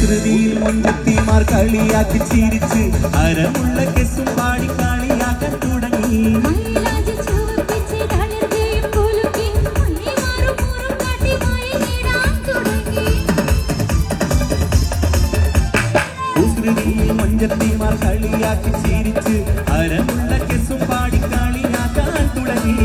കുസൃതിയിൽ മുഞ്ചത്തിമാർ കളിയാക്കി ചിരിച്ച് അരമുള്ള കെസും പാടി കളിയാക്കാൻ തുടങ്ങി. കുസൃതിയിൽ മുഞ്ചത്തിമാർ കളിയാക്കി ചിരിച്ച് അരമുള്ള കെസും പാടി കളിയാക്കാൻ തുടങ്ങി.